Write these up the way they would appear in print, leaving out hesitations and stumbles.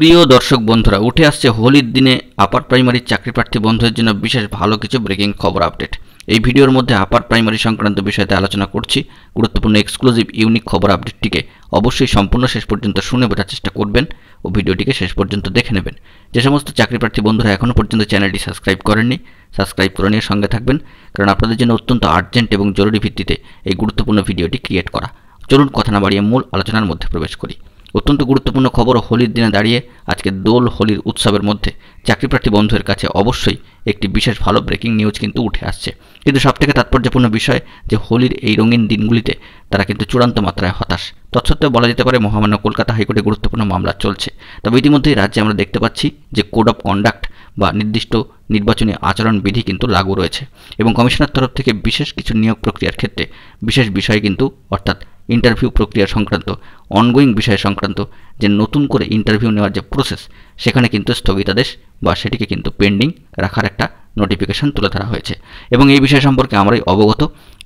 প্রিয় দর্শক বন্ধুরা, উঠে আসছে হোলির দিনে আপার প্রাইমারির চাকরি প্রার্থী বন্ধুদের জন্য বিশেষ ভালো কিছু ব্রেকিং খবর আপডেট। এই ভিডিওর মধ্যে আপার প্রাইমারি সংক্রান্ত বিষয়তে আলোচনা করছি। গুরুত্বপূর্ণ এক্সক্লুসিভ ইউনিক খবর আপডেটটিকে অবশ্যই সম্পূর্ণ শেষ পর্যন্ত শুনে বোঝার চেষ্টা করবেন ও ভিডিওটিকে শেষ পর্যন্ত দেখে নেবেন। যে সমস্ত চাকরি প্রার্থী বন্ধুরা এখনও পর্যন্ত চ্যানেলটি সাবস্ক্রাইব করেননি, সাবস্ক্রাইব করে নিয়ে সঙ্গে থাকবেন, কারণ আপনাদের জন্য অত্যন্ত আর্জেন্ট এবং জরুরি ভিত্তিতে এই গুরুত্বপূর্ণ ভিডিওটি ক্রিয়েট করা। চলুন কথা না বাড়িয়ে মূল আলোচনার মধ্যে প্রবেশ করি। অত্যন্ত গুরুত্বপূর্ণ খবর, হোলির দিনে দাঁড়িয়ে আজকে দোল হোলির উৎসবের মধ্যে চাকরিপ্রার্থী বন্ধুদের কাছে অবশ্যই একটি বিশেষ ভালো ব্রেকিং নিউজ কিন্তু উঠে আসছে। কিন্তু সবথেকে তাৎপর্যপূর্ণ বিষয় যে হোলির এই রঙিন দিনগুলিতে তারা কিন্তু চূড়ান্ত মাত্রায় হতাশ। তৎসত্ত্বেও বলা যেতে পারে মহামান্য কলকাতা হাইকোর্টে গুরুত্বপূর্ণ মামলা চলছে। তবে ইতিমধ্যেই রাজ্যে আমরা দেখতে পাচ্ছি যে কোড অফ কন্ডাক্ট বা নির্দিষ্ট নির্বাচনী আচরণ বিধি কিন্তু লাগু রয়েছে এবং কমিশনের তরফ থেকে বিশেষ কিছু নিয়োগ প্রক্রিয়ার ক্ষেত্রে বিশেষ বিষয় কিন্তু অর্থাৎ ইন্টারভিউ প্রক্রিয়া সংক্রান্ত অনগোয়িং বিষয় সংক্রান্ত যে নতুন করে ইন্টারভিউ নেওয়ার যে প্রসেস, সেখানে কিন্তু স্থগিতাদেশ বা সেটিকে কিন্তু পেন্ডিং রাখার একটা নোটিফিকেশন তুলে ধরা হয়েছে। এবং এই বিষয় সম্পর্কে আমরাই অবগত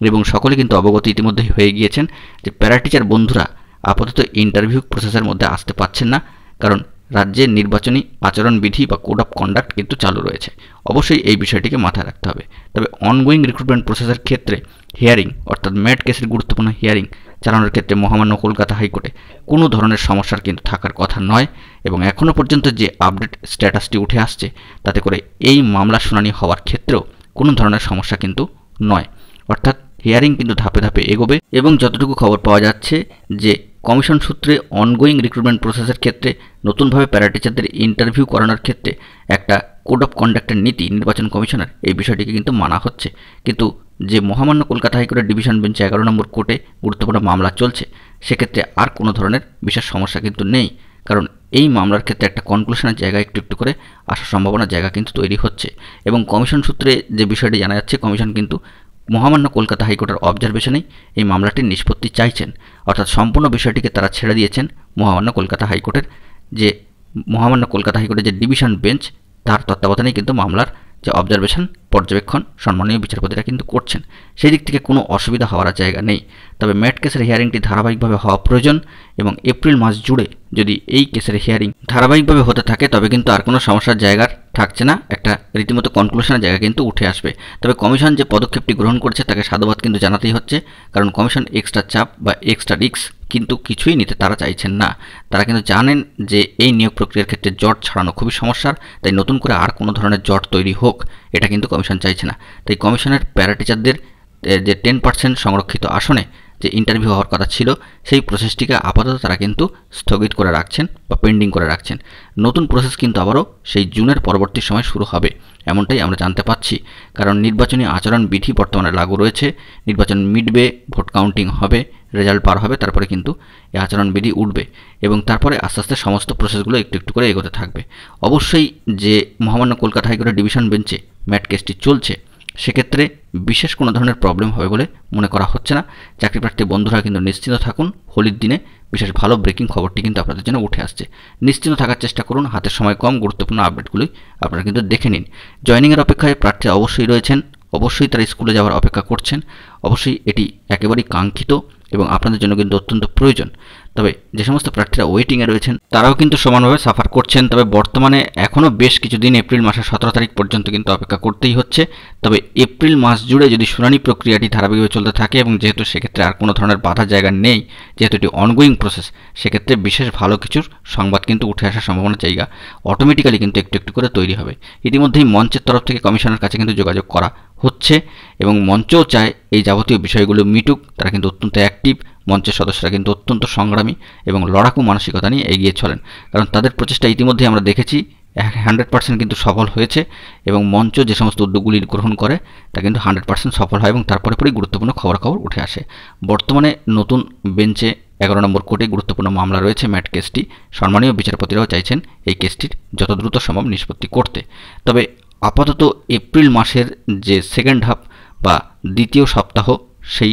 এবং সকলে কিন্তু অবগত ইতিমধ্যেই হয়ে গিয়েছেন যে প্যারা টিচার বন্ধুরা আপাতত ইন্টারভিউ প্রসেসের মধ্যে আসতে পারছেন না, কারণ রাজ্যের নির্বাচনী আচরণবিধি বা কোড অফ কন্ডাক্ট কিন্তু চালু রয়েছে। অবশ্যই এই বিষয়টিকে মাথায় রাখতে হবে। তবে অনগোয়িং রিক্রুটমেন্ট প্রসেসের ক্ষেত্রে হিয়ারিং অর্থাৎ ম্যাট কেসের গুরুত্বপূর্ণ হিয়ারিং চালানোর ক্ষেত্রে মহামান্য কলকাতা হাইকোর্টে কোনো ধরনের সমস্যার কিন্তু থাকার কথা নয় এবং এখনও পর্যন্ত যে আপডেট স্ট্যাটাসটি উঠে আসছে তাতে করে এই মামলা শুনানি হওয়ার ক্ষেত্রেও কোনো ধরনের সমস্যা কিন্তু নয়, অর্থাৎ হিয়ারিং কিন্তু ধাপে ধাপে এগোবে। এবং যতটুকু খবর পাওয়া যাচ্ছে যে কমিশন সূত্রে অনগোয়িং রিক্রুটমেন্ট প্রসেসের ক্ষেত্রে নতুনভাবে প্যারা টিচারদের ইন্টারভিউ করানোর ক্ষেত্রে একটা কোড অফ কন্ডাক্টের নীতি নির্বাচন কমিশনের এই বিষয়টিকে কিন্তু মানা হচ্ছে। কিন্তু যে মহামান্য কলকাতা হাইকোর্টের ডিভিশন বেঞ্চে 11 নম্বর কোর্টে গুরুত্বপূর্ণ মামলা চলছে, সেক্ষেত্রে আর কোনো ধরনের বিশেষ সমস্যা কিন্তু নেই, কারণ এই মামলার ক্ষেত্রে একটা কনক্লুশনের জায়গা একটু একটু করে আসার সম্ভাবনার জায়গা কিন্তু তৈরি হচ্ছে। এবং কমিশন সূত্রে যে বিষয়টি জানা যাচ্ছে, কমিশন কিন্তু মহামান্য কলকাতা হাইকোর্টের অবজারভেশনেই এই মামলাটির নিষ্পত্তি চাইছেন, অর্থাৎ সম্পূর্ণ বিষয়টিকে তারা ছেড়ে দিয়েছেন মহামান্য কলকাতা হাইকোর্টের যে ডিভিশন বেঞ্চ, তার তত্ত্বাবধানেই কিন্তু মামলার যে অবজারভেশন পর্যবেক্ষণ সম্মানীয় বিচারপতিরা কিন্তু করছেন। সেই দিক থেকে কোনো অসুবিধা হওয়ার জায়গা নেই। তবে ম্যাট কেসের হিয়ারিংটি ধারাবাহিকভাবে হওয়া প্রয়োজন এবং এপ্রিল মাস জুড়ে যদি এই কেসের হিয়ারিং ধারাবাহিকভাবে হতে থাকে তবে কিন্তু আর কোনো সমস্যার জায়গা থাকছে না, একটা রীতিমতো কনক্লুশনের জায়গা কিন্তু উঠে আসবে। তবে কমিশন যে পদক্ষেপটি গ্রহণ করেছে তাকে সাধুবাদ কিন্তু জানাতেই হচ্ছে, কারণ কমিশন এক্সট্রা চাপ বা এক্সট্রা রিস্ক কিন্তু কিছুই নিতে তারা চাইছেন না। তারা কিন্তু জানেন যে এই নিয়োগ প্রক্রিয়ার ক্ষেত্রে জট ছাড়ানো খুবই সমস্যার, তাই নতুন করে আর কোনো ধরনের জট তৈরি হোক এটা কিন্তু কমিশন চাইছে না। তাই কমিশনের প্যারা টিচারদের যে 10% সংরক্ষিত আসনে যে ইন্টারভিউ হওয়ার কথা ছিল সেই প্রসেসটিকে আপাতত তারা কিন্তু স্থগিত করে রাখছেন বা পেন্ডিং করে রাখছেন। নতুন প্রসেস কিন্তু আবারও সেই জুনের পরবর্তী সময় শুরু হবে, এমনটাই আমরা জানতে পাচ্ছি। কারণ নির্বাচনী আচরণ বিধি বর্তমানে লাগু রয়েছে, নির্বাচন মিটবে, ভোট কাউন্টিং হবে, রেজাল্ট পার হবে, তারপরে কিন্তু এই আচরণবিধি উঠবে এবং তারপরে আস্তে আস্তে সমস্ত প্রসেসগুলো একটু একটু করে এগোতে থাকবে। অবশ্যই যে মহামান্য কলকাতা হাইকোর্টের ডিভিশন বেঞ্চে ম্যাট কেসটি চলছে, সেক্ষেত্রে বিশেষ কোনো ধরনের প্রবলেম হবে বলে মনে করা হচ্ছে না। চাকরিপ্রার্থী বন্ধুরা কিন্তু নিশ্চিন্ত থাকুন, হোলির দিনে বিশেষ ভালো ব্রেকিং খবরটি কিন্তু আপনাদের জন্য উঠে আসছে। নিশ্চিন্ত থাকার চেষ্টা করুন, হাতের সময় কম, গুরুত্বপূর্ণ আপডেটগুলোই আপনারা কিন্তু দেখে নিন। জয়েনিংয়ের অপেক্ষায় প্রার্থী অবশ্যই রয়েছেন, অবশ্যই তারা স্কুলে যাওয়ার অপেক্ষা করছেন। অবশ্যই এটি একেবারেই কাঙ্ক্ষিত এবং আপনাদের জন্য কিন্তু অত্যন্ত প্রয়োজন। তবে যে সমস্ত প্রার্থীরা ওয়েটিংয়ে রয়েছেন তারাও কিন্তু সমানভাবে সাফার করছেন। তবে বর্তমানে এখনও বেশ কিছুদিন এপ্রিল মাসের 17 তারিখ পর্যন্ত কিন্তু অপেক্ষা করতেই হচ্ছে। তবে এপ্রিল মাস জুড়ে যদি শুনানি প্রক্রিয়াটি ধারাবাহিকভাবে চলতে থাকে এবং যেহেতু সেক্ষেত্রে আর কোনো ধরনের বাধা জায়গা নেই, যেহেতু এটি অনগোয়িং প্রসেস, সেক্ষেত্রে বিশেষ ভালো কিছুর সংবাদ কিন্তু উঠে আসার সম্ভাবনার জায়গা অটোমেটিক্যালি কিন্তু একটু একটু করে তৈরি হবে। ইতিমধ্যেই মঞ্চের তরফ থেকে কমিশনের কাছে কিন্তু যোগাযোগ করা হচ্ছে এবং মঞ্চও চায় এই যাবতীয় বিষয়গুলো মিটুক। তারা কিন্তু অত্যন্ত অ্যাক্টিভ, মঞ্চের সদস্যরা কিন্তু অত্যন্ত সংগ্রামী এবং লড়াকু মানসিকতা নিয়ে এগিয়ে চলেন, কারণ তাদের প্রচেষ্টা ইতিমধ্যেই আমরা দেখেছি 100% কিন্তু সফল হয়েছে এবং মঞ্চ যে সমস্ত উদ্যোগগুলি গ্রহণ করে তা কিন্তু 100% সফল হয় এবং তারপরে পরেই গুরুত্বপূর্ণ খবরাখবর উঠে আসে। বর্তমানে নতুন বেঞ্চে 11 নম্বর কোর্টে গুরুত্বপূর্ণ মামলা রয়েছে ম্যাট কেসটি। সম্মানীয় বিচারপতিরাও চাইছেন এই কেসটির যত দ্রুত সম্ভব নিষ্পত্তি করতে। তবে আপাতত এপ্রিল মাসের যে সেকেন্ড হাফ বা দ্বিতীয় সপ্তাহ, সেই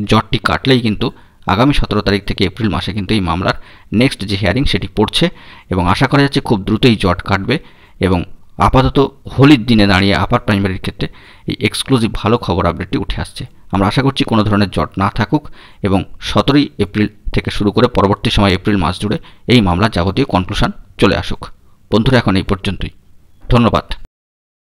জটটি কাটলেই কিন্তু আগামী 17 তারিখ থেকে এপ্রিল মাসে কিন্তু এই মামলার নেক্সট যে হিয়ারিং সেটি পড়ছে এবং আশা করা যাচ্ছে খুব দ্রুতই জট কাটবে। এবং আপাতত হোলির দিনে দাঁড়িয়ে আপার প্রাইমারির ক্ষেত্রে এই এক্সক্লুসিভ ভালো খবর আপডেটটি উঠে আসছে। আমরা আশা করছি কোনো ধরনের জট না থাকুক এবং 17ই এপ্রিল থেকে শুরু করে পরবর্তী সময় এপ্রিল মাস জুড়ে এই মামলার যাবতীয় কনক্লুশন চলে আসুক। বন্ধুরা, এখন এই পর্যন্তই। ধন্যবাদ।